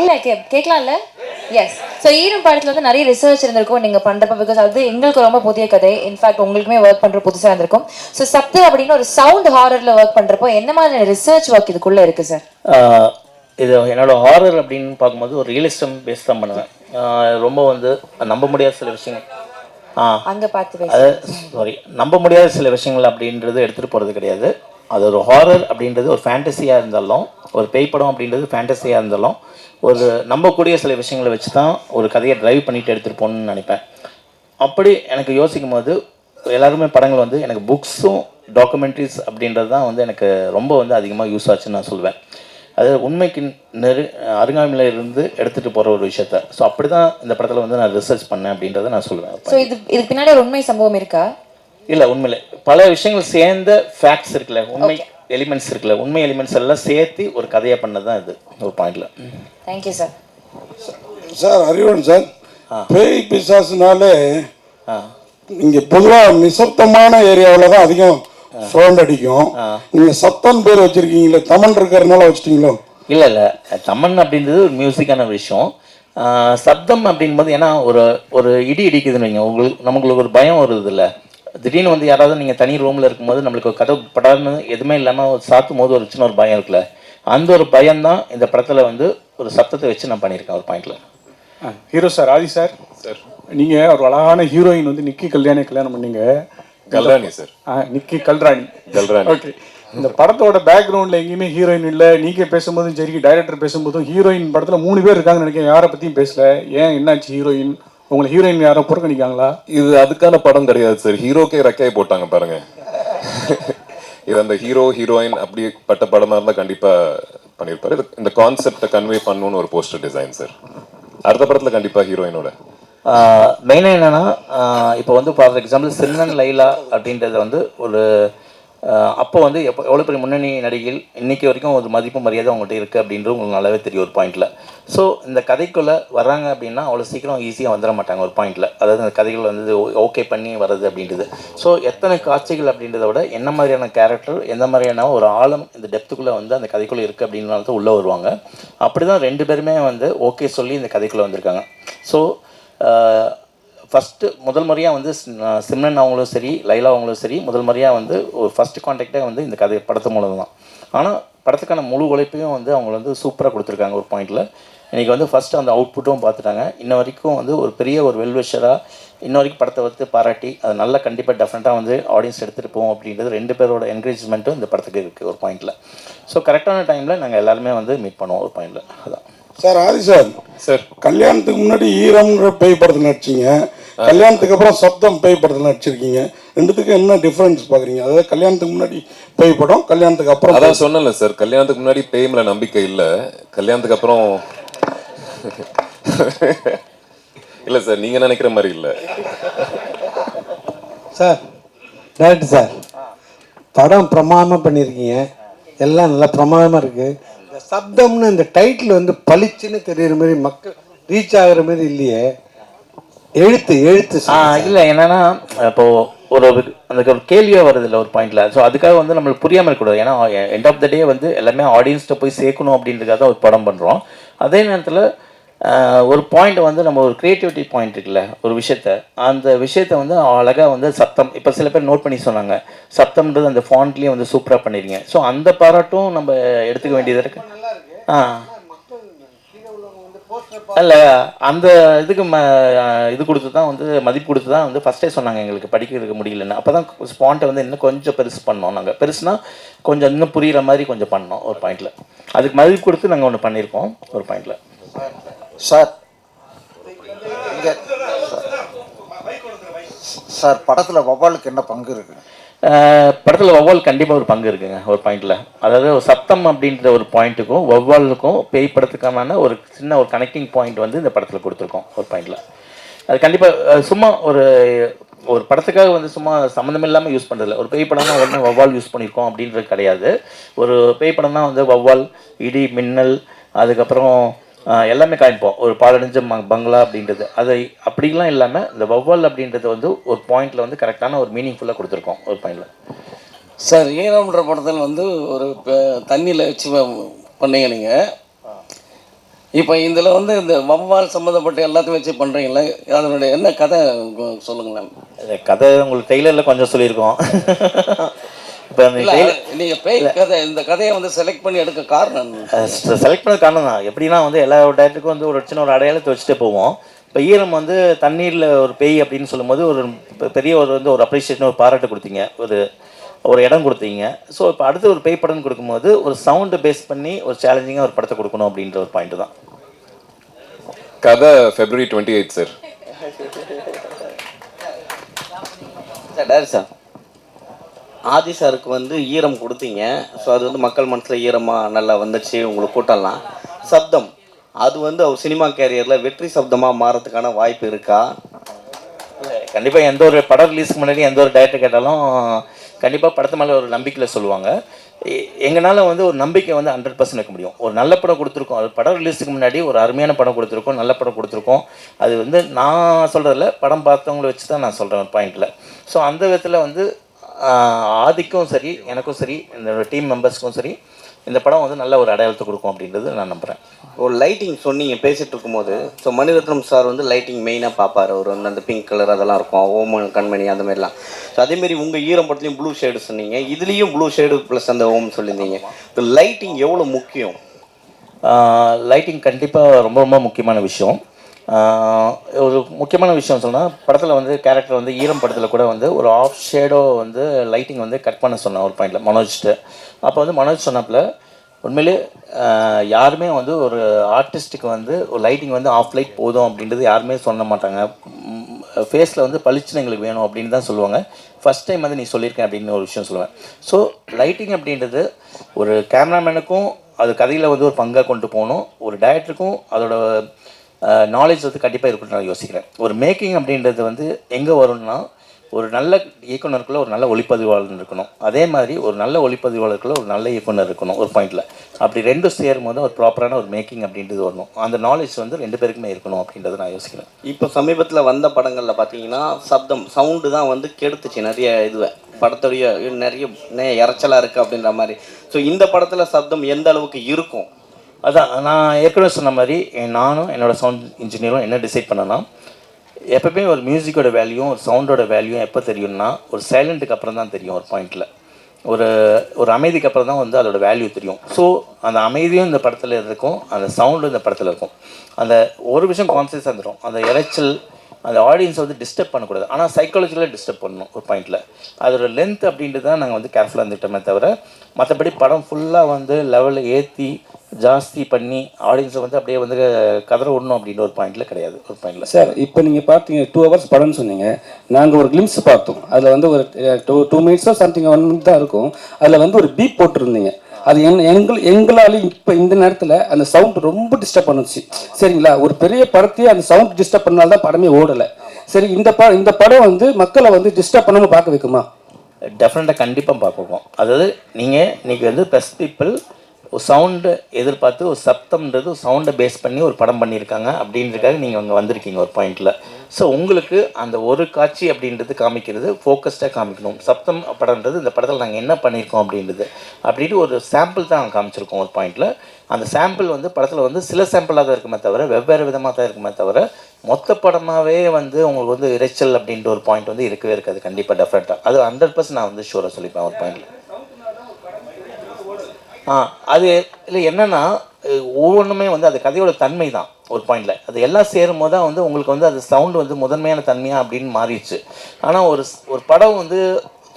இல்லை கேட்கலாம்ல? S. So ஈரம் படத்தில் வந்து நிறைய ரிசர்ச் இருந்திருக்கும் நீங்கள் பண்ணுறப்ப, பிகாஸ் அது எங்களுக்கு ரொம்ப புதிய கதை. இன்ஃபேக்ட் உங்களுக்குமே ஒர்க் பண்ணுற புதுசாக இருந்திருக்கும். ஸோ சப்த அப்படின்னு ஒரு சவுண்ட் ஹாரரில் ஒர்க் பண்ணுறப்போ என்ன மாதிரி ரிசர்ச் ஒர்க் இதுக்குள்ளே இருக்குது சார்? இது என்னோட ஹாரர் அப்படின்னு பார்க்கும்போது ஒரு ரியலிஸ்டம் பேஸ் தான் பண்ணுவேன். ரொம்ப வந்து நம்ப முடியாத சில விஷயங்கள் அங்கே பார்த்து அது நம்ப முடியாத சில விஷயங்கள் அப்படின்றது எடுத்துகிட்டு போகிறது கிடையாது. அது ஒரு ஹாரர் அப்படின்றது ஒரு ஃபேண்டஸியாக இருந்தாலும், ஒரு பேய் படம் அப்படின்றது ஃபேண்டஸியாக இருந்தாலும், ஒரு நம்பக்கூடிய சில விஷயங்களை வச்சு தான் ஒரு கதையை ட்ரைவ் பண்ணிட்டு எடுத்துகிட்டு போகணுன்னு நினைப்பேன். அப்படி எனக்கு யோசிக்கும் போது எல்லாருமே படங்கள் வந்து எனக்கு புக்ஸும் டாக்குமெண்ட்ரிஸ் அப்படின்றது தான் வந்து எனக்கு ரொம்ப வந்து அதிகமாக யூஸ் ஆச்சுன்னு நான் சொல்லுவேன். அது உண்மைக்கு அருங்காமையில் இருந்து எடுத்துகிட்டு போகிற ஒரு விஷயத்த. ஸோ அப்படி தான் இந்த படத்தில் வந்து நான் ரிசர்ச் பண்ணேன் அப்படின்றத நான் சொல்லுவேன். ஸோ இதுக்கு பின்னாடி ஒரு உண்மை சம்பவம் இருக்கா? இல்லை, உண்மையிலே பல விஷயங்கள் சேர்ந்த ஃபேக்ட்ஸ் இருக்குல்ல, உண்மை எலிமெண்ட்ஸ் இருக்குல்ல, உண்மை எலிமெண்ட்ஸ் எல்லாம் சேர்த்து ஒரு கதையை பண்ணது தான் இது ஒரு பாயிண்டில். Thank you sir. சார் அறிவன் சார், பேய் பிசாசுனாலே இங்கே பொதுவாக நிசப்தமான ஏரியாவில் தான் அதிகம் சவுண்ட் அடிக்கும். நீங்கள் சத்தம் பேர் வச்சுருக்கீங்களே, தமன் இருக்கிறதுனால வச்சுட்டீங்களோ? இல்லை இல்லை, தமன் அப்படின்றது ஒரு மியூசிக்கான விஷயம். சப்தம் அப்படின்போது ஏன்னா ஒரு இடி இடிக்குதுன்னு வைங்க, நமக்கு ஒரு பயம் வருது இல்லை. திடீர்னு வந்து யாராவது நீங்கள் தனி ரூமில் இருக்கும்போது நம்மளுக்கு கதவு படாதுன்னு எதுவுமே இல்லாமல் சாத்தும் போது ஒரு சின்ன ஒரு பயம் இருக்குல்ல, அந்த ஒரு பயம்தான் இந்த படத்தில் வந்து ஒரு சத்தத்தை வச்சு நான் பண்ணியிருக்கேன் ஒரு பாயிண்டில். ஹீரோ சார், ஆதி சார், சார் நீங்கள் ஒரு அழகான ஹீரோயின் வந்து நிக்கி கல்யாணி கல்யாணம் பண்ணீங்க. கல்ராணி சார், நிக்கி கல்ராணி. ஓகே, இந்த படத்தோட பேக்ரவுண்டில் எங்கேயுமே ஹீரோயின் இல்லை. நீங்கள் பேசும்போதும் சரி, டைரக்டர் பேசும்போதும் ஹீரோயின் படத்தில் 3 பேர் இருக்காங்கன்னு நினைக்கிறேன். யாரை பற்றியும் பேசல. ஏன், என்னாச்சு? ஹீரோயின் உங்களை ஹீரோயின் யாரோ புறக்கணிக்காங்களா? இது அதுக்கான படம் கிடையாது சார். ஹீரோக்கே ரெக்கையை போட்டாங்க பாருங்க. இது அந்த ஹீரோ ஹீரோயின் அப்படிப்பட்ட படமாக இருந்தால் கண்டிப்பாக பண்ணியிருப்பாரு. இந்த கான்செப்டை கன்வே பண்ணணும்னு ஒரு போஸ்டர் டிசைன் சார். அடுத்த படத்தில் கண்டிப்பாக ஹீரோயினோட மெயினாக என்னென்னா, இப்போ வந்து ஃபார் எக்ஸாம்பிள் சின்னன் லைலா அப்படின்றத வந்து ஒரு அப்போ வந்து எவ்வளோ பெரிய முன்னணி நடிகைகள் இன்றைக்கி வரைக்கும் ஒரு மதிப்பு மரியாதை அவங்கள்ட்ட இருக்குது அப்படின்றது உங்களுக்கு நல்லாவே தெரியும் ஒரு பாயிண்டில். ஸோ இந்த கதைக்குள்ளே வர்றாங்க அப்படின்னா அவ்வளோ சீக்கிரம் ஈஸியாக வந்துட மாட்டாங்க ஒரு பாயிண்டில். அதாவது இந்த கதைகள் வந்து ஓகே பண்ணி வர்றது அப்படின்றது. ஸோ எத்தனை காட்சிகள் அப்படின்றத விட என்ன மாதிரியான கேரக்டர், எந்த மாதிரியான ஒரு ஆழம் இந்த டெப்த்துக்குள்ளே வந்து அந்த கதைக்குள்ளே இருக்குது அப்படின்றனால தான் உள்ளே வருவாங்க. அப்படி தான் 2 பேருமே வந்து ஓகே சொல்லி இந்த கதைக்குள்ளே வந்திருக்காங்க. ஸோ ஃபஸ்ட்டு முதல் முறையாக வந்து சிம்ரன் அவங்களும் சரி, லைலா அவங்களும் சரி, முதல் முறையாக வந்து ஒரு ஃபஸ்ட்டு கான்டாக்டே வந்து இந்த கதை படத்து மூலம் தான். ஆனால் படத்துக்கான முழு உழைப்பையும் வந்து அவங்க வந்து சூப்பராக கொடுத்துருக்காங்க ஒரு பாயிண்டில். இன்றைக்கி வந்து ஃபஸ்ட்டு அந்த அவுட்புட்டும் பார்த்துட்டாங்க. இன்ன வரைக்கும் வந்து ஒரு பெரிய ஒரு வெல்விஷராக இன்ன வரைக்கும் படத்தை வந்து பாராட்டி அது நல்லா கண்டிப்பாக டெஃபினட்டாக வந்து ஆடியன்ஸ் எடுத்துகிட்டு போவோம் அப்படின்றது 2 பேரோட என்கரேஜ்மெண்ட்டும் இந்த படத்துக்கு இருக்குது ஒரு பாயிண்டில். ஸோ கரெக்டான டைமில் நாங்கள் எல்லாருமே வந்து மீட் பண்ணுவோம் ஒரு பாயிண்டில். அதான் சார். ஆதி சார், சார் கல்யாணத்துக்கு முன்னாடி ஈரம்ன்ற பேய் படத்தில் நடிச்சிங்க, கல்யாணத்துக்கு அப்புறம் சப்தம் பேய் படத்தில் நடிச்சிருக்கீங்க. ரெண்டுத்துக்கும் என்ன டிஃப்ரென்ஸ் பார்க்குறீங்க? அதாவது கல்யாணத்துக்கு முன்னாடி பேய் படம், கல்யாணத்துக்கு அப்புறம். அதான் சொன்னல சார், கல்யாணத்துக்கு முன்னாடி பேய் மேல நம்பிக்கை இல்லை, கல்யாணத்துக்கு அப்புறம் இல்லை சார், நீங்கள் நினைக்கிற மாதிரி இல்லை சார். டேரக்டர் சார், படம் பிரமாதமாக பண்ணியிருக்கீங்க, எல்லாம் நல்லா பிரமாதமாக இருக்குது. இந்த சப்தம்னு இந்த டைட்டில் வந்து பளிச்சுன்னு தெரியுற மாதிரி மக்கள் ரீச் ஆகிற மாதிரி இல்லையே. எழுத்து இல்லை, என்னென்னா இப்போது அந்த ஒரு கேள்வியாக வருது இல்லை ஒரு பாயிண்டில். ஸோ அதுக்காக வந்து நம்மளுக்கு புரியாமல் இருக்கக்கூடாது. ஏன்னா எண்ட் ஆஃப் த டே வந்து எல்லாமே ஆடியன்ஸ்கிட்ட போய் சேர்க்கணும் அப்படின்றதுக்காக தான் ஒரு படம் பண்ணுறோம். அதே நேரத்தில் ஒரு பாயிண்ட் வந்து நம்ம ஒரு க்ரியேட்டிவிட்டி பாயிண்ட் இருக்குல்ல ஒரு விஷயத்த, அந்த விஷயத்த வந்து அழகாக வந்து சத்தம், இப்போ சில பேர் நோட் பண்ணி சொன்னாங்க, சத்தம்ன்றது அந்த ஃபாண்ட்லேயே வந்து சூப்பராக பண்ணிடுங்க. ஸோ அந்த பாராட்டும் நம்ம எடுத்துக்க வேண்டியது இருக்குது. இல்லை, அந்த இதுக்கு இது கொடுத்து தான் வந்து மதிப்பு கொடுத்து தான் வந்து ஃபஸ்ட்டே சொன்னாங்க எங்களுக்கு படிக்கிறதுக்கு முடியலன்னு. அப்போ தான் ஸ்பாண்ட்டை வந்து இன்னும் கொஞ்சம் பெருசு பண்ணோம். நாங்கள் பெருசுனா கொஞ்சம் இன்னும் புரிகிற மாதிரி கொஞ்சம் பண்ணோம் ஒரு பாயிண்டில். அதுக்கு மதிப்பு கொடுத்து நாங்கள் ஒன்று பண்ணியிருக்கோம் ஒரு பாயிண்டில். சார், சார் படத்தில் வவ்வாலுக்கு என்ன பங்கு இருக்குது? படத்தில் வவ்வால் கண்டிப்பாக ஒரு பங்கு இருக்குங்க ஒரு பாயிண்டில். அதாவது ஒரு சத்தம் அப்படின்ற ஒரு பாயிண்ட்டுக்கும் வவ்வாலுக்கும் பேய் படத்துக்கான ஒரு சின்ன ஒரு கனெக்டிங் பாயிண்ட் வந்து இந்த படத்தில் கொடுத்துருக்கோம் ஒரு பாயிண்டில். அது கண்டிப்பாக சும்மா ஒரு படத்துக்காக வந்து சும்மா சம்மந்தம் இல்லாமல் யூஸ் பண்ணுறதில்ல. ஒரு பேய் படம் தான் உடனே வவ்வால் யூஸ் பண்ணியிருக்கோம் அப்படின்றது கிடையாது. ஒரு பேய் படம் தான் வந்து வவ்வால், இடி, மின்னல், அதுக்கப்புறம் எல்லாமே காமிப்போம். ஒரு பாலடைஞ்ச பங்களா அப்படின்றது அது அப்படிலாம் இல்லாமல் இந்த வவ்வால் அப்படின்றது வந்து ஒரு பாயிண்டில் வந்து கரெக்டான ஒரு மீனிங்ஃபுல்லாக கொடுத்துருக்கோம் ஒரு பாயிண்டில். சார், ஈரம்ன்ற படத்தில் வந்து ஒரு தண்ணியில் வச்சு பண்ணீங்க நீங்கள். இப்போ இதில் வந்து இந்த வவ்வால் சம்மந்தப்பட்ட எல்லாத்தையும் வச்சு பண்ணுறீங்களே, அதனுடைய என்ன கதை சொல்லுங்களேன். கதை உங்களுக்கு டெய்லரில் கொஞ்சம் சொல்லியிருக்கோம். இப்போ நீங்கள் பேய் கதை, இந்த கதையை வந்து செலக்ட் பண்ணி எடுக்க காரணம் செலக்ட் பண்ண காரணம் தான். எப்படின்னா வந்து எல்லா டேரக்டருக்கும் வந்து ஒரு சின்ன ஒரு அடையாளத்தை வச்சுட்டே போவோம். இப்போ ஈரம் வந்து தண்ணீரில் ஒரு பேய் அப்படின்னு சொல்லும்போது ஒரு பெரிய ஒரு அப்ரிஷியேஷன், ஒரு பாராட்டு கொடுத்தீங்க, ஒரு இடம் கொடுத்தீங்க. ஸோ இப்போ அடுத்து ஒரு பேய் படம் கொடுக்கும்போது ஒரு சவுண்டு பேஸ் பண்ணி ஒரு சேலஞ்சிங்காக ஒரு படத்தை கொடுக்கணும் அப்படின்ற ஒரு பாயிண்ட் தான். கதை February 28 சார். சார் ஆதி சாருக்கு வந்து ஈரம் கொடுத்தீங்க. ஸோ அது வந்து மக்கள் மனசில் ஈரமாக நல்லா வந்துச்சு, உங்களுக்கு கூட்டம்லாம். சப்தம் அது வந்து அவர் சினிமா கேரியரில் வெற்றி சப்தமாக மாறதுக்கான வாய்ப்பு இருக்கா? கண்டிப்பாக எந்த ஒரு படம் ரிலீஸ்க்கு முன்னாடி எந்த ஒரு டைரக்டர் கேட்டாலும் கண்டிப்பாக படத்து மேலே ஒரு நம்பிக்கையில் சொல்லுவாங்க. எங்களால் வந்து ஒரு நம்பிக்கை வந்து 100% வைக்க முடியும். ஒரு நல்ல படம் கொடுத்துருக்கோம், அது படம் ரிலீஸுக்கு முன்னாடி ஒரு அருமையான படம் கொடுத்துருக்கோம், நல்ல படம் கொடுத்துருக்கோம். அது வந்து நான் சொல்கிறதில்ல, படம் பார்த்தவங்களை வச்சு தான் நான் சொல்கிறேன் ஒரு பாயிண்டில். ஸோ அந்த விதத்தில் வந்து ஆதிக்கும் சரி, எனக்கும் சரி, இந்த டீம் மெம்பர்ஸ்க்கும் சரி, இந்த படம் வந்து நல்ல ஒரு அடையாளத்தை கொடுக்கும் அப்படின்றது நான் நம்புகிறேன். ஒரு லைட்டிங் சொன்னீங்க பேசிகிட்டு இருக்கும்போது. ஸோ மணிரத்னம் சார் வந்து லைட்டிங் மெயினாக பார்ப்பார். அவர் வந்து அந்த பிங்க் கலர் அதெல்லாம் இருக்கும், ஓமன் கண்மணி அந்த மாதிரிலாம். ஸோ அதேமாரி உங்கள் ஈரம் படத்துலையும் ப்ளூ ஷேடு சொன்னீங்க, இதுலேயும் ப்ளூ ஷேடு ப்ளஸ் அந்த ஓம் சொல்லியிருந்தீங்க. இந்த லைட்டிங் எவ்வளோ முக்கியம்? லைட்டிங் கண்டிப்பாக ரொம்ப ரொம்ப முக்கியமான விஷயம். ஒரு முக்கியமான விஷயம் சொன்னால், படத்தில் வந்து கேரக்டர் வந்து ஈரம் படத்தில் கூட வந்து ஒரு ஆஃப் ஷேடோ வந்து லைட்டிங் வந்து கட் பண்ண சொன்னேன் ஒரு பாயிண்டில் மனோஜ்ட்டு. அப்போ வந்து மனோஜ் சொன்னப்பில் உண்மையிலே யாருமே வந்து ஒரு ஆர்டிஸ்ட்டுக்கு வந்து ஒரு லைட்டிங் வந்து ஆஃப் லைட் போதும் அப்படின்றது யாருமே சொல்ல மாட்டாங்க. ஃபேஸில் வந்து பளிச்சுன்னு எங்களுக்கு வேணும் அப்படின்னு தான் சொல்லுவாங்க. ஃபஸ்ட் டைம் வந்து நீ சொல்லியிருக்கேன் அப்படின்னு ஒரு விஷயம் சொல்லுவேன். ஸோ லைட்டிங் அப்படின்றது ஒரு கேமராமேனுக்கும் அது கதையில் வந்து ஒரு பங்காக கொண்டு போகணும், ஒரு டைரக்டருக்கும் அதோட நாலேஜ் வந்து கண்டிப்பாக இருக்குன்னு நான் யோசிக்கிறேன். ஒரு மேக்கிங் அப்படின்றது வந்து எங்கே வரும்னா, ஒரு நல்ல இயக்குனருக்குள்ள ஒரு நல்ல ஒளிப்பதிவாளர் இருக்கணும், அதே மாதிரி ஒரு நல்ல ஒளிப்பதிவாளருக்குள்ள ஒரு நல்ல இயக்குனர் இருக்கணும் ஒரு பாயிண்டில். அப்படி ரெண்டும் சேரும் போது ஒரு ப்ராப்பரான ஒரு மேக்கிங் அப்படின்றது வரணும். அந்த நாலேஜ் வந்து 2 பேருக்குமே இருக்கணும் அப்படின்றத நான் யோசிக்கிறேன். இப்போ சமீபத்தில் வந்த படங்களில் பார்த்தீங்கன்னா சப்தம் சவுண்டு தான் வந்து கெடுத்துச்சு நிறைய இதுவை, படத்துடைய நிறைய இறைச்சலாக இருக்குது அப்படின்ற மாதிரி. ஸோ இந்த படத்தில் சப்தம் எந்த அளவுக்கு இருக்கும்? அதான் நான் ஏற்கனவே சொன்ன மாதிரி நானும் என்னோடய சவுண்ட் இன்ஜினியரும் என்ன டிசைட் பண்ணேன்னா, எப்போவுமே ஒரு மியூசிக்கோட வேல்யூவும் ஒரு சவுண்டோட வேல்யூவும் எப்போ தெரியும்னா, ஒரு சைலண்ட்டுக்கு அப்புறம் தான் தெரியும் ஒரு பாயிண்டில். ஒரு அமைதிக்கு அப்புறம் தான் வந்து அதோடய வேல்யூ தெரியும். ஸோ அந்த அமைதியும் இந்த படத்தில் இருக்கும், அந்த சவுண்டும் இந்த படத்தில் இருக்கும். அந்த ஒரு விஷயம் கான்சியஸாக வந்துடும், அந்த இறைச்சல் அந்த ஆடியன்ஸை வந்து டிஸ்டர்ப் பண்ணக்கூடாது, ஆனால் சைக்காலஜிக்கலாக டிஸ்டர்ப் பண்ணணும் ஒரு பாயிண்டில். அதோட லென்த் அப்படின்ட்டு தான் நாங்கள் வந்து கேர்ஃபுல்லாக இருந்துக்கிட்டோமே தவிர, மற்றபடி படம் ஃபுல்லாக வந்து லெவலில் ஏற்றி ஜாஸ்தி பண்ணி ஆடியன்ஸை வந்து அப்படியே வந்து கதற விடணும் அப்படின்ற ஒரு பாயிண்டில் கிடையாது ஒரு பாயிண்டில். சார் இப்போ நீங்கள் பார்த்தீங்க 2 hours படம்னு சொன்னீங்க, நாங்கள் ஒரு கிளிம்ஸ் பார்த்தோம். அதில் வந்து ஒரு 2 minutes சம்திங் 1 minute தான் இருக்கும். அதில் வந்து ஒரு பீப் போட்டிருந்தீங்க. அது எங்களால் இப்போ இந்த நேரத்தில் அந்த சவுண்ட் ரொம்ப டிஸ்டர்ப் பண்ணுச்சு. சரிங்களா, ஒரு பெரிய படத்தையே அந்த சவுண்ட் டிஸ்டர்ப் பண்ணால்தான் படமே ஓடலை. சரி, இந்த படம் வந்து மக்களை வந்து டிஸ்டர்ப் பண்ணாமல் பார்க்க வைக்குமா? டெஃபினட்டாக கண்டிப்பாக பார்ப்போம். அதாவது நீங்கள் இன்றைக்கி வந்து ப்ளஸ் பீப்புள் ஒரு சவுண்டு எதிர்பார்த்து ஒரு சப்தம்ன்றது ஒரு சவுண்டை பேஸ் பண்ணி ஒரு படம் பண்ணியிருக்காங்க அப்படின்றதுக்காக நீங்கள் அங்கே வந்திருக்கீங்க ஒரு பாயிண்டில். ஸோ உங்களுக்கு அந்த ஒரு காட்சி அப்படின்றது காமிக்கிறது ஃபோக்கஸ்டாக காமிக்கணும். சப்தம் படம்ன்றது இந்த படத்தில் நாங்கள் என்ன பண்ணியிருக்கோம் அப்படின்றது அப்படின்ட்டு ஒரு சாம்பிள் தான் காமிச்சிருக்கோம் ஒரு பாயிண்டில். அந்த சாம்பிள் வந்து படத்தில் வந்து சில சாம்பிளாக தான் இருக்குமே தவிர வெவ்வேறு விதமாக தான் இருக்குமே தவிர மொத்த படமாகவே வந்து உங்களுக்கு வந்து இறைச்சல் அப்படின்ற ஒரு பாயிண்ட் வந்து இருக்கவே இருக்காது. கண்டிப்பாக டெஃபினட்டாக அது 100% நான் வந்து ஷூராக சொல்லிப்பேன் ஒரு பாயிண்டில். அது இல்லை என்னென்னா ஒவ்வொன்றுமே வந்து அது கதையோட தன்மை தான் ஒரு பாயிண்டில். அது எல்லாம் சேரும் போது தான் வந்து உங்களுக்கு வந்து அது சவுண்டு வந்து முதன்மையான தன்மையாக அப்படின்னு மாறிடுச்சு. ஆனால் ஒரு படம் வந்து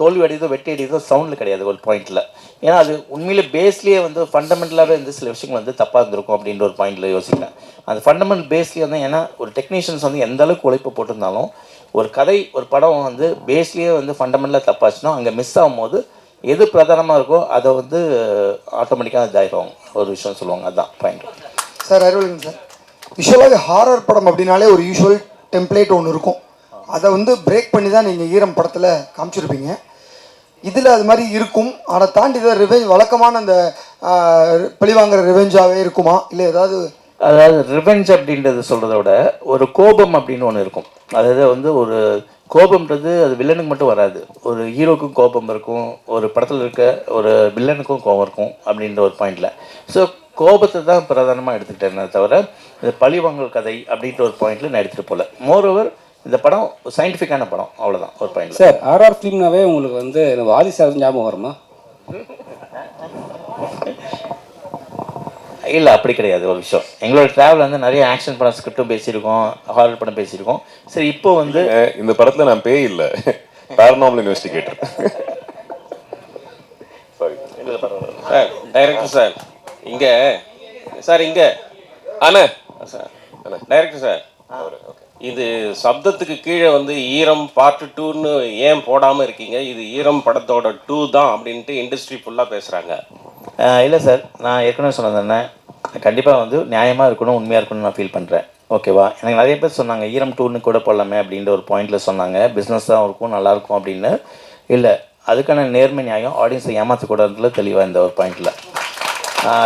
தோல்வி அடையதோ வெட்டி அடையதோ சவுண்டில் கிடையாது ஒரு பாயிண்டில். ஏன்னா அது உண்மையிலே பேஸ்லேயே வந்து ஃபண்டமெண்டலாகவே வந்து சில விஷயங்கள் வந்து தப்பாக இருந்திருக்கும் அப்படின்ற ஒரு பாயிண்டில் யோசிக்கிறேன். அந்த ஃபண்டமெண்டல் பேஸ்லேயே வந்து ஏன்னா ஒரு டெக்னீஷியன்ஸ் வந்து எந்த அளவுக்கு உழைப்பு போட்டிருந்தாலும் ஒரு கதை ஒரு படம் வந்து பேஸ்லேயே வந்து ஃபண்டமெண்டலாக தப்பாச்சுன்னா அங்கே மிஸ் ஆகும்போது எது பிரதானமாக இருக்கோ அதை வந்து ஆட்டோமேட்டிக்காக இதாகிடுவாங்க ஒரு விஷயம் சொல்லுவாங்க. அதுதான் பாயிண்ட். சார் அறிவுங்க சார், யூஸ்வலாக ஹாரர் படம் அப்படின்னாலே ஒரு யூஸ்வல் டெம்ப்ளேட் ஒன்று இருக்கும், அதை வந்து பிரேக் பண்ணி தான் நீங்கள் ஈரம் படத்தில் காமிச்சிருப்பீங்க. இதில் அது மாதிரி இருக்கும், அதை தாண்டி இதை ரிவெஞ்ச் வழக்கமான அந்த பழிவாங்கிற ரிவெஞ்சாகவே இருக்குமா இல்லை ஏதாவது? அதாவது ரிவெஞ்ச் அப்படின்றது சொல்கிறத விட ஒரு கோபம் அப்படின்னு ஒன்று இருக்கும். அதாவது வந்து ஒரு கோபம்ன்றது அது வில்லனுக்கு மட்டும் வராது, ஒரு ஹீரோக்கும் கோபம் இருக்கும், ஒரு படத்தில் இருக்க ஒரு வில்லனுக்கும் கோபம் இருக்கும் அப்படின்ற ஒரு பாயிண்டில். ஸோ கோபத்தை தான் பிரதானமாக எடுத்துக்கிட்டேனே தவிர இந்த பழிவாங்கல் கதை அப்படின்ற ஒரு பாயிண்ட்டில் நான் எடுத்துகிட்டு போகல. மோரோவர் இந்த படம் சயின்டிஃபிக்கான படம், அவ்வளோதான் ஒரு பாயிண்ட். சார் ஆர்ஆர் ஃபிலிம்னாவே உங்களுக்கு வந்து வாதி சார் ஞாபகம் வருமா? இல்லை, அப்படி கிடையாது. ஒரு விஷயம், எங்களோட ட்ராவல் வந்து நிறைய ஆக்ஷன் படம் ஸ்கிரிப்டும் பேசியிருக்கோம், ஹாரர் படம் பேசியிருக்கோம். சரி, இப்போ வந்து இந்த படத்தில் நான் பேய் இல்லை, paranormal investigator. Sorry sir, director sir இங்கே சார் இங்கே அண்ணே சார் டைரக்டர் சார், இது சப்தத்துக்கு கீழே வந்து ஈரம் பார்ட் 2ன்னு ஏன் போடாமல் இருக்கீங்க? இது ஈரம் படத்தோட 2 தான் அப்படின்ட்டு இண்டஸ்ட்ரி ஃபுல்லாக பேசுகிறாங்க. இல்லை சார், நான் ஏற்கனவே சொன்னது கண்டிப்பாக வந்து நியாயமாக இருக்கணும், உண்மையாக இருக்கணும்னு நான் ஃபீல் பண்ணுறேன். ஓகேவா? எனக்கு நிறைய பேர் சொன்னாங்க ஈரம் 2ன்னு கூட போடலாமே அப்படின்ற ஒரு பாயிண்டில் சொன்னாங்க, பிஸ்னஸ் தான் இருக்கும், நல்லாயிருக்கும் அப்படின்னு. இல்லை, அதுக்கான நேர்மை நியாயம் ஆடியன்ஸை ஏமாற்றக்கூடாதுல தெளிவாக இந்த ஒரு பாயிண்டில்.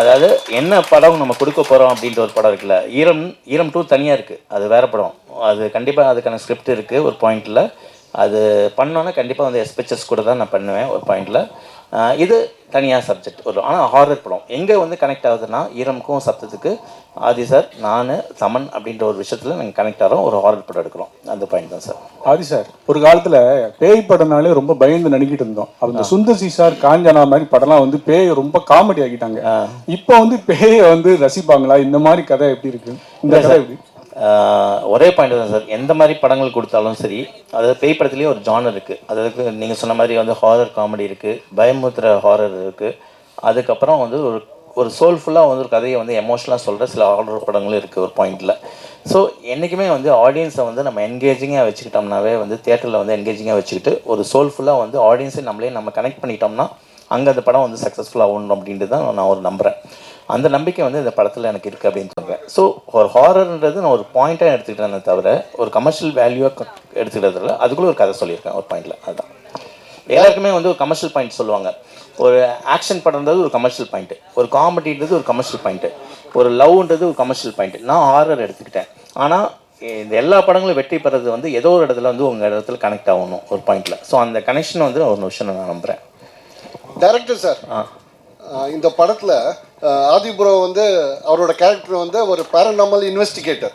அதாவது என்ன படம் நம்ம கொடுக்க போகிறோம் அப்படின்ற ஒரு படம் இருக்குல்ல, ஈரம் 2 தனியாக இருக்குது, அது வேறு படம். அது கண்டிப்பாக அதுக்கான ஸ்கிரிப்ட் இருக்குது ஒரு பாயிண்டில். அது பண்ணோன்னா கண்டிப்பாக வந்து எஸ்பெச்சஸ் கூட தான் நான் பண்ணுவேன் ஒரு பாயிண்டில். இது தனியாக சப்ஜெக்ட் ஒரு, ஆனால் ஹாரர் படம் எங்கே வந்து கனெக்ட் ஆகுதுன்னா ஈரமுக்கும் சப்தத்துக்கு ஆதி சார், நான், தமன் அப்படின்ற ஒரு விஷயத்தில் நாங்கள் கனெக்ட் ஆகிறோம், ஒரு ஹாரர் படம் எடுக்கிறோம். அந்த பாயிண்ட் தான் சார். ஆதி சார், ஒரு காலத்தில் பேய் படம்னாலே ரொம்ப பயந்து நடிக்கிட்டு இருந்தோம். அந்த சுந்தர்சி சார், காஞ்சனா மாதிரி படம்லாம் வந்து பேயை ரொம்ப காமெடி ஆக்கிட்டாங்க. இப்போ வந்து பேயை வந்து ரசிப்பாங்களா? இந்த மாதிரி கதை எப்படி இருக்கு? இந்த கதை எப்படி? ஒரே பாயிண்ட் தான் சார், எந்த மாதிரி படங்கள் கொடுத்தாலும் சரி, அதாவது பேய் படத்துலேயே ஒரு ஜானர் இருக்குது. அதாவது நீங்கள் சொன்ன மாதிரி வந்து ஹாரர் காமெடி இருக்குது, பயமுத்திர ஹாரர் இருக்குது, அதுக்கப்புறம் வந்து ஒரு சோல்ஃபுல்லாக வந்து ஒரு கதையை வந்து எமோஷனலாக சொல்கிற சில ஹாரர் படங்களும் இருக்குது ஒரு பாயிண்டில். ஸோ என்றைக்குமே வந்து ஆடியன்ஸை வந்து நம்ம என்கேஜிங்காக வச்சுக்கிட்டோம்னாவே வந்து தியேட்டரில் வந்து என்கேஜிங்காக வச்சுக்கிட்டு ஒரு சோல்ஃபுல்லாக வந்து ஆடியன்ஸை நம்ம கனெக்ட் பண்ணிட்டோம்னா அங்கே அந்த படம் வந்து சக்ஸஸ்ஃபுல்லாக ஆகணும் அப்படின்ட்டு தான் நான் ஒரு நம்புகிறேன். அந்த நம்பிக்கை வந்து இந்த படத்தில் எனக்கு இருக்குது அப்படின்னு சொல்கிறேன். ஸோ ஒரு ஹாரர்ன்றது நான் ஒரு பாயிண்ட்டாக எடுத்துக்கிட்டேனே தவிர ஒரு கமர்ஷியல் வேல்யூவாக எடுத்துக்கிட்டதில்ல, அதுக்குள்ளே ஒரு கதை சொல்லியிருக்கேன் ஒரு பாயிண்டில். அதுதான் எல்லாருக்குமே வந்து ஒரு கமர்ஷியல் பாயிண்ட் சொல்லுவாங்க. ஒரு ஆக்ஷன் படம்ன்றது ஒரு கமர்ஷியல் பாயிண்ட்டு, ஒரு காமெடின்றது ஒரு கமர்ஷியல் பாயிண்ட்டு, ஒரு லவ்ன்றது ஒரு கமர்ஷியல் பாயிண்ட்டு. நான் ஹாரர் எடுத்துக்கிட்டேன். ஆனால் இந்த எல்லா படங்களும் வெற்றி பெறது வந்து ஏதோ ஒரு இடத்துல வந்து உங்கள் இடத்துல கனெக்ட் ஆகணும் ஒரு பாயிண்டில். ஸோ அந்த கனெக்ஷன் வந்து ஒரு விஷயம் நான் நம்புகிறேன். டைரக்டர் சார், இந்த படத்தில் ஆதிபுரோ வந்து அவரோட கேரக்டர் வந்து ஒரு பேரநார்மல் இன்வெஸ்டிகேட்டர்.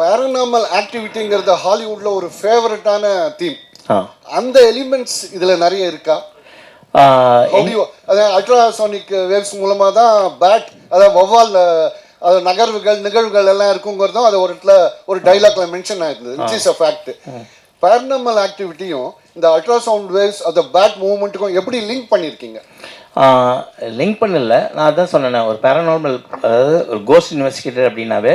பேரநார்மல் ஆக்டிவிட்டிங்கிறது ஹாலிவுட்டில் ஒரு ஃபேவரட்டான தீம். அந்த எலிமெண்ட்ஸ் இதில் நிறைய இருக்கா? அதாவது அல்ட்ராசானிக் வேவ்ஸ் மூலமாக தான் பேட், அதாவது வௌவால் அது நிகழ்வுகள் எல்லாம் இருக்குங்கிறதும் அது ஒரு இடத்துல ஒரு டைலாக்ல மென்ஷன் ஆயிருந்தது, which is a fact. Paranormal ஆக்டிவிட்டியும் இந்த அல்ட்ராசவுண்ட் வேவ்ஸ் அந்த பேட் மூவ்மெண்ட்டுக்கும் எப்படி லிங்க் பண்ணியிருக்கீங்க? லிங்க் பண்ணல, நான் அதான் சொன்னேன். ஒரு பேரநார்மல், அதாவது ஒரு கோஸ்ட் இன்வெஸ்டிகேட்டர் அப்படின்னாவே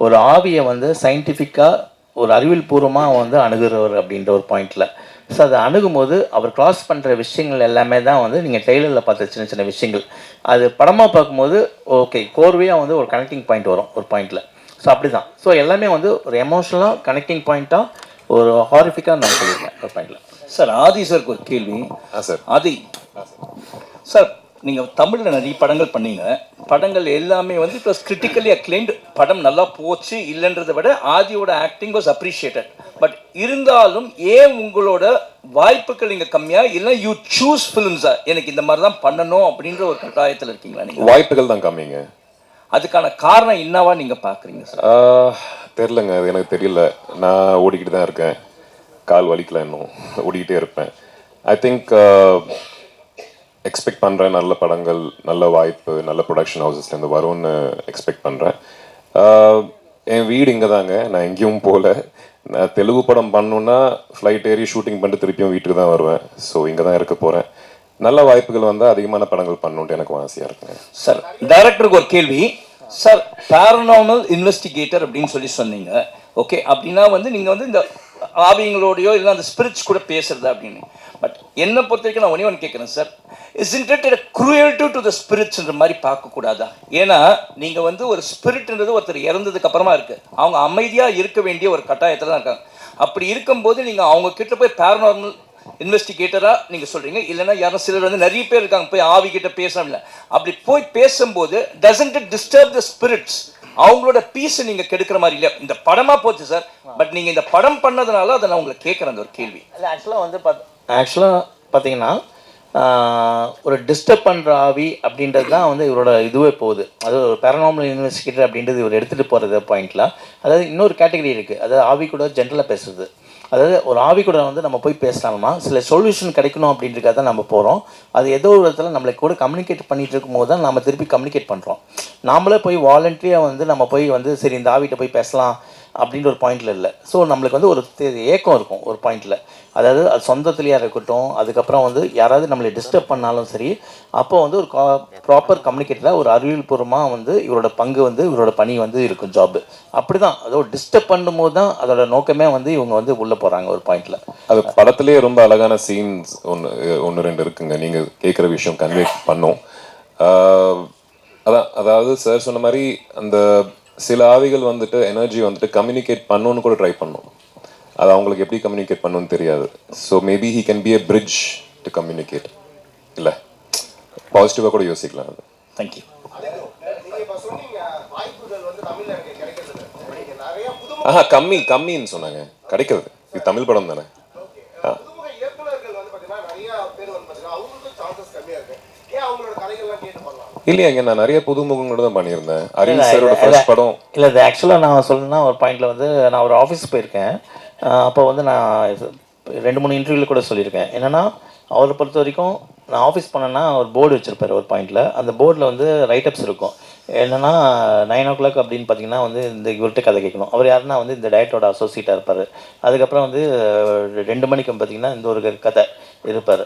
ஒரு ஆவியை வந்து சயின்டிஃபிக்காக ஒரு அறிவியல் பூர்வமாக வந்து அணுகுறவர் அப்படின்ற ஒரு பாயிண்டில். ஸோ அதை அணுகும்போது அவர் கிராஸ் பண்ணுற விஷயங்கள் எல்லாமே தான் வந்து நீங்கள் ட்ரெய்லரில் பார்த்த சின்ன சின்ன விஷயங்கள், அது படமாக பார்க்கும்போது ஓகே கோர்வையாக வந்து ஒரு கனெக்டிங் பாயிண்ட் வரும் ஒரு பாயிண்டில். ஸோ அப்படி தான். ஸோ எல்லாமே வந்து ஒரு எமோஷனலாக கனெக்டிங் பாயிண்ட்டாக ஒரு ஹாரிஃபிக்காக நான் சொல்லியிருக்கேன் ஒரு பாயிண்டில். சார் ஆதி சாருக்கு ஒரு கேள்வி. சார் ஆதி சார், நீங்கள் தமிழில் நிறைய படங்கள் பண்ணீங்க, படங்கள் எல்லாமே வந்து இட் வாஸ் கிரிட்டிக்கலி அக்ளைம்டு, படம் நல்லா போச்சு இல்லைன்றதை விட ஆதியோட ஆக்டிங் வாஸ் அப்ரிஷியேட்டட். பட் இருந்தாலும் ஏன் உங்களோட வாய்ப்புகள் நீங்கள் கம்மியாக இல்லை யூ சூஸ் ஃபிலிம்ஸா எனக்கு இந்த மாதிரி தான் பண்ணணும் அப்படின்ற ஒரு கட்டாயத்தில் இருக்கீங்களா? நீங்கள் வாய்ப்புகள் தான் கம்மிங்க. அதுக்கான காரணம் என்னவா நீங்கள் பார்க்குறீங்க சார்? தெரிலங்க, அது எனக்கு தெரியல. நான் ஓடிக்கிட்டு தான் இருக்கேன், கால் வலிக்கல, இன்னும் ஓடிக்கிட்டே இருப்பேன். ஐ திங்க் எக்ஸ்பெக்ட் பண்ணுறேன் நல்ல படங்கள், நல்ல வாய்ப்பு, நல்ல ப்ரொடக்ஷன் ஹவுசஸ்லேருந்து வரும்னு எக்ஸ்பெக்ட் பண்ணுறேன். என் வீடு இங்கே தாங்க, நான் எங்கேயும் போகல. நான் தெலுங்கு படம் பண்ணணுன்னா ஃப்ளைட் ஏறி ஷூட்டிங் பண்ணிட்டு திருப்பியும் வீட்டுக்கு தான் வருவேன். ஸோ இங்கே தான் இருக்க போகிறேன். நல்ல வாய்ப்புகள் வந்தால் அதிகமான படங்கள் பண்ணணுன்ட்டு எனக்கு ஆசையாக இருக்குங்க. சார் டைரக்டருக்கு ஒரு கேள்வி. சார் பேரநார்மல் இன்வெஸ்டிகேட்டர் அப்படின்னு சொன்னீங்க, ஓகே, அப்படின்னா வந்து நீங்கள் வந்து இந்த ஆவிங்களோடையோ இல்லை அந்த ஸ்பிரிட்ஸ் கூட பேசுறது அப்படின்னு. பட் என்னை பொறுத்த வரைக்கும் நான் ஒன்று கேட்குறேன் sir, isn't it a cruelty to the spiritsன்ற மாதிரி பார்க்கக்கூடாதா? ஏன்னா நீங்கள் வந்து ஒரு ஸ்பிரிட்ன்றது ஒருத்தர் இறந்ததுக்கு அப்புறமா இருக்குது, அவங்க அமைதியாக இருக்க வேண்டிய ஒரு கட்டாயத்தில் தான் இருக்காங்க. அப்படி இருக்கும்போது நீங்கள் அவங்க கிட்ட போய் பேரநார்மல் இன்வெஸ்டிகேட்டராக நீங்கள் சொல்கிறீங்க, இல்லைன்னா யாரும் சிலர் வந்து நிறைய பேர் இருக்காங்க போய் ஆவி கிட்ட பேசணும் இல்லை, அப்படி போய் பேசும்போது doesn't it disturb the spirits? அவங்களோட பீஸை நீங்கள் கெடுக்கிற மாதிரி இல்லையா? இந்த படமாக போச்சு சார், பட் நீங்கள் இந்த படம் பண்ணதுனால அதை நான் உங்களை கேட்குறேன் அந்த ஒரு கேள்வி. ஆக்சுவலாக பார்த்தீங்கன்னா ஒரு டிஸ்டர்ப் பண்ணுற ஆவி அப்படின்றது தான் வந்து இவரோட இதுவே போகுது. அது ஒரு பேரனார்மல் இன்வெஸ்டிகேட்டர் அப்படின்றது இவர் எடுத்துகிட்டு போகிறது பாயிண்டில். அதாவது இன்னொரு கேட்டகரி இருக்குது, அதாவது ஆவி கூட ஜென்ரலாக பேசுறது. அதாவது ஒரு ஆவி கூட வந்து நம்ம போய் பேசலாமா, சில சொல்யூஷன் கிடைக்கணும் அப்படின்றதுக்காக தான் நம்ம போகிறோம். அது ஏதோ ஒரு விதத்தில் நம்மளை கூட கம்யூனிகேட் பண்ணிகிட்டு இருக்கும்போது தான் நம்ம திருப்பி கம்யூனிகேட் பண்ணுறோம். நாமளே போய் வாலண்டரியாக வந்து நம்ம போய் வந்து சரி இந்த ஆவிட்ட போய் பேசலாம் அப்படின்ற ஒரு பாயிண்டில் இல்லை. ஸோ நம்மளுக்கு வந்து ஒரு ஏக்கம் இருக்கும் ஒரு பாயிண்டில். அதாவது அது சொந்தத்துலேயாக இருக்கட்டும், அதுக்கப்புறம் வந்து யாராவது நம்மளை டிஸ்டர்ப் பண்ணாலும் சரி, அப்போ வந்து ஒரு ப்ராப்பர் கம்யூனிகேட்டில் ஒரு அறிவியல் பூர்வமாக வந்து இவரோட பங்கு வந்து இவரோட பணி வந்து இருக்கும் ஜாப்பு. அப்படி தான் அதோட டிஸ்டர்ப் பண்ணும்போது தான் அதோட நோக்கமே வந்து இவங்க வந்து உள்ளே போகிறாங்க ஒரு பாயிண்டில். அது படத்துலேயே ரொம்ப அழகான சீன்ஸ் ஒன்று ரெண்டு இருக்குங்க. நீங்கள் கேட்குற விஷயம் கன்வே பண்ணோம். அதாவது சார் சொன்ன மாதிரி அந்த சில ஆவிகள் வந்துட்டு எனர்ஜி வந்துட்டு கம்யூனிகேட் பண்ணணுன்னு கூட ட்ரை பண்ணோம். அது அவங்களுக்கு எப்படி கம்யூனிகேட் பண்ணணும்னு தெரியாது. So maybe he can be a bridge to communicate. இல்லை, பாசிட்டிவாக கூட யோசிக்கலாம். அது தேங்க்யூ. கம்மின்னு சொன்னாங்க. கிடைக்கிறது, இது தமிழ் படம் தானே. இல்லையாங்க, நான் நிறைய புதுமுகங்களோட தான் பண்ணியிருந்தேன். அரவிந்த் சாரோட ஃபர்ஸ்ட் படம் இல்லை. இது ஆக்சுவலாக நான் சொல்லணும்னா ஒரு பாயிண்டில் வந்து நான் ஒரு ஆஃபீஸ் போயிருக்கேன். அப்போ வந்து நான் 2-3 இன்டர்வியூவில் கூட சொல்லியிருக்கேன். என்னென்னா அவரை பொறுத்த வரைக்கும் நான் ஆஃபீஸ் பண்ணேன்னா ஒரு போர்டு வச்சுருப்பார் ஒரு பாயிண்டில். அந்த போர்டில் வந்து ரைட்டப்ஸ் இருக்கும். என்னென்னா 9 o'clock அப்படின்னு பார்த்தீங்கன்னா வந்து இந்த இவர்கிட்ட கதை கேட்கணும். அவர் யாருன்னா வந்து இந்த டயட்டோட அசோசியேட்டாக இருப்பார். அதுக்கப்புறம் வந்து 2 மணிக்கு பார்த்தீங்கன்னா இந்த ஒரு கதை இருப்பார்.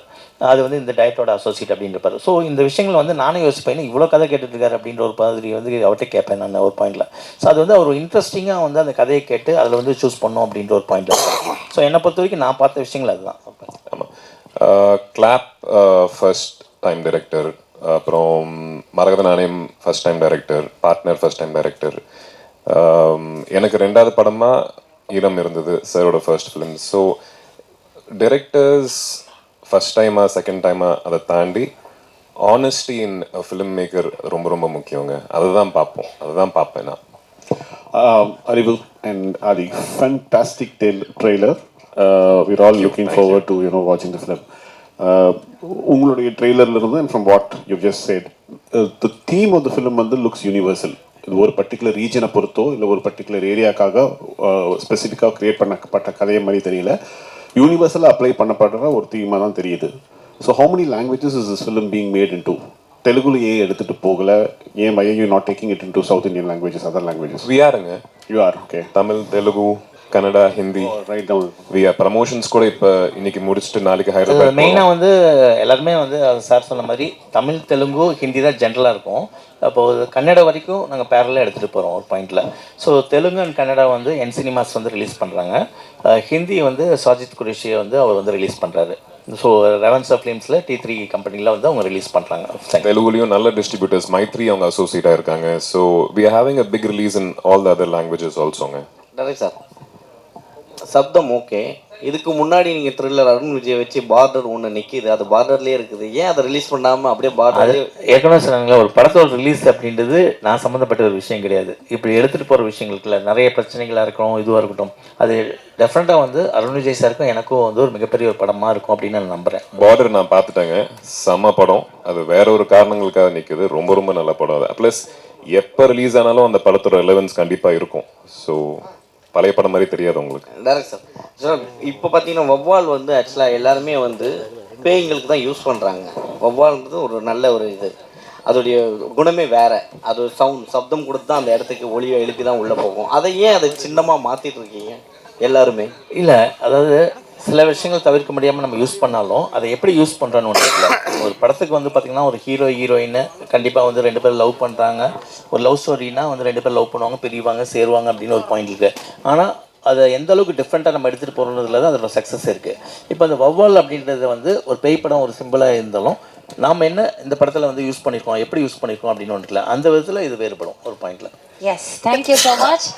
அது வந்து இந்த டயட்டோட அசோசியேட் அப்படின்னு இருப்பார். ஸோ இந்த விஷயங்கள் வந்து நானே யோசிப்பேன், இவ்வளோ கதை கேட்டுட்ருக்காரு அப்படின்ற ஒரு மாதிரி வந்து அவர்கிட்ட கேட்பேன் நான் ஒரு பாயிண்டில். ஸோ அது வந்து அவர் இன்ட்ரெஸ்டிங்காக வந்து அந்த கதையை கேட்டு அதில் வந்து சூஸ் பண்ணோம் அப்படின்ற ஒரு பாயிண்டில். ஸோ என்னை பொறுத்த வரைக்கும் நான் பார்த்த விஷயங்கள் அதுதான். ஆமாம். கிளாப் ஃபர்ஸ்ட் டைம் டைரக்டர், அப்புறம் மரகத நாணயம் first time director, partner first time director. எனக்கு 2வது படமாக ஈரம் இருந்தது, சாரோட first film. So directors first டைமாக செகண்ட் டைமாக அதை தாண்டி ஆனஸ்டி இன் ஃபிலிம் மேக்கர் ரொம்ப ரொம்ப முக்கியங்க. அதுதான் பார்ப்பேன் நான். Arivu and Adi, fantastic trailer. We're all looking forward to watching the film. உங்களுடைய ட்ரெய்லர்ல இருந்து and from what you've just said, the theme of the film வந்து looks universal. இது ஒரு பர்டிகுலர் ரீஜனை பொறுத்தோ இல்லை ஒரு பர்டிகுலர் ஏரியாக்காக ஸ்பெசிஃபிக்காக கிரியேட் பண்ணப்பட்ட கதையை மாதிரி தெரியல, யூனிவர்சலாக அப்ளை பண்ணப்படுற ஒரு தீமாக தான் தெரியுது. So how many languages is this film being made into? தெலுங்குல ஏன் எடுத்துகிட்டு போகல, ஏன் why are you not taking it into South Indian languages, other languages? We are, okay. Tamil, Telugu, Kannada, Hindi, right down. Promotions கூட இப்போ இன்னைக்கு முடிச்சுட்டு நாளைக்கு ஹைதராபாத். மெயினாக வந்து எல்லாருமே வந்து சார் சொன்ன மாதிரி தமிழ், தெலுங்கு, ஹிந்தி தான் ஜென்ரலாக இருக்கும். அப்போது கன்னடா வரைக்கும் நாங்கள் பேரலாக எடுத்துகிட்டு போகிறோம் ஒரு பாயிண்டில். ஸோ தெலுங்கு அண்ட் கன்னடா வந்து என் சினிமாஸ் வந்து ரிலீஸ் பண்ணுறாங்க. ஹிந்தி வந்து சாஜித் குரேஷியை வந்து அவர் வந்து ரிலீஸ் பண்ணுறாரு. ஸோ ரெவன்ஸா ஃபிலிம்ஸில் T3 கம்பெனியில் வந்து அவங்க ரிலீஸ் பண்ணுறாங்க. தெலுங்குலையும் நல்ல டிஸ்ட்ரிபியூட்டர்ஸ் மைத்ரி அவங்க அசோசியேட்டாக இருக்காங்க. So we are having a big release in all the other languages ஆல்சோங்க. Direct sir, Sabdham okay. இதுக்கு முன்னாடி நீங்கள் த்ரில்லர் அருண் விஜய் வச்சு பார்டர் ஒன்று நிற்கிது, அது பார்டர்லேயே இருக்குது, ஏன் அதை ரிலீஸ் பண்ணாமல் அப்படியே பார்டர்? ஏற்கனவே சொன்னாங்களா, ஒரு படத்தோட ரிலீஸ் அப்படின்றது நான் சம்மந்தப்பட்ட ஒரு விஷயம் கிடையாது. இப்படி எடுத்துகிட்டு போகிற விஷயங்களுக்குள்ள நிறைய பிரச்சனைகளாக இருக்கணும், இதுவாக இருக்கட்டும், அது டெஃபினட்டாக வந்து அருண் விஜய் சாருக்கும் எனக்கும் வந்து ஒரு மிகப்பெரிய ஒரு படமாக இருக்கும் அப்படின்னு நான் நம்புகிறேன். பார்டர் நான் பார்த்துட்டேங்க, செம்ம படம். அது வேற ஒரு காரணங்களுக்காக நிற்குது, ரொம்ப ரொம்ப நல்ல படம். அது ப்ளஸ் எப்போ ரிலீஸ் ஆனாலும் அந்த படத்தோட ரெலவன்ஸ் கண்டிப்பாக இருக்கும். ஸோ பழைய படம் மாதிரி தெரியாது உங்களுக்கு. டேரக்ட் சார், இப்போ பார்த்தீங்கன்னா வவ்வால் வந்து ஆக்சுவலாக எல்லாருமே வந்து பேய்களுக்கு தான் யூஸ் பண்ணுறாங்க. வவ்வால்ன்றது ஒரு நல்ல ஒரு இது, அதோடைய குணமே வேறு. அது சப்தம் கொடுத்து தான் அந்த இடத்துக்கு ஒளியை எழுப்பி தான் உள்ளே போகும். அதை ஏன் அதை சின்னமாக மாற்றிட்டு இருக்கீங்க எல்லாருமே? இல்லை, அதாவது சில விஷயங்கள் தவிர்க்க முடியாமல் நம்ம யூஸ் பண்ணாலும் அதை எப்படி யூஸ் பண்ணுறோன்னு ஒன்று இல்லை. ஒரு படத்துக்கு வந்து பார்த்திங்கன்னா ஒரு ஹீரோயின் கண்டிப்பாக வந்து 2 பேர் லவ் பண்ணுறாங்க. ஒரு லவ் ஸ்டோரினா வந்து 2 பேர் லவ் பண்ணுவாங்க, பிரிவாங்க, சேருவாங்க அப்படின்னு ஒரு பாயிண்ட் இருக்குது. ஆனால் அதை எந்த அளவுக்கு டிஃப்ரெண்ட்டாக நம்ம எடுத்துகிட்டு போகிறதுல தான் அதோட சக்ஸஸ் இருக்குது. இப்போ அந்த வவ்வால் அப்படின்றது வந்து ஒரு பேய் படம் ஒரு சிம்பிளாக இருந்தாலும் நாம் என்ன இந்த படத்தில் வந்து யூஸ் பண்ணியிருக்கோம், எப்படி யூஸ் பண்ணியிருக்கோம் அப்படின்னு ஒன்று இல்லை. அந்த விதத்தில் இது வேறுபடும் ஒரு பாயிண்டில். Yes, thank you so much.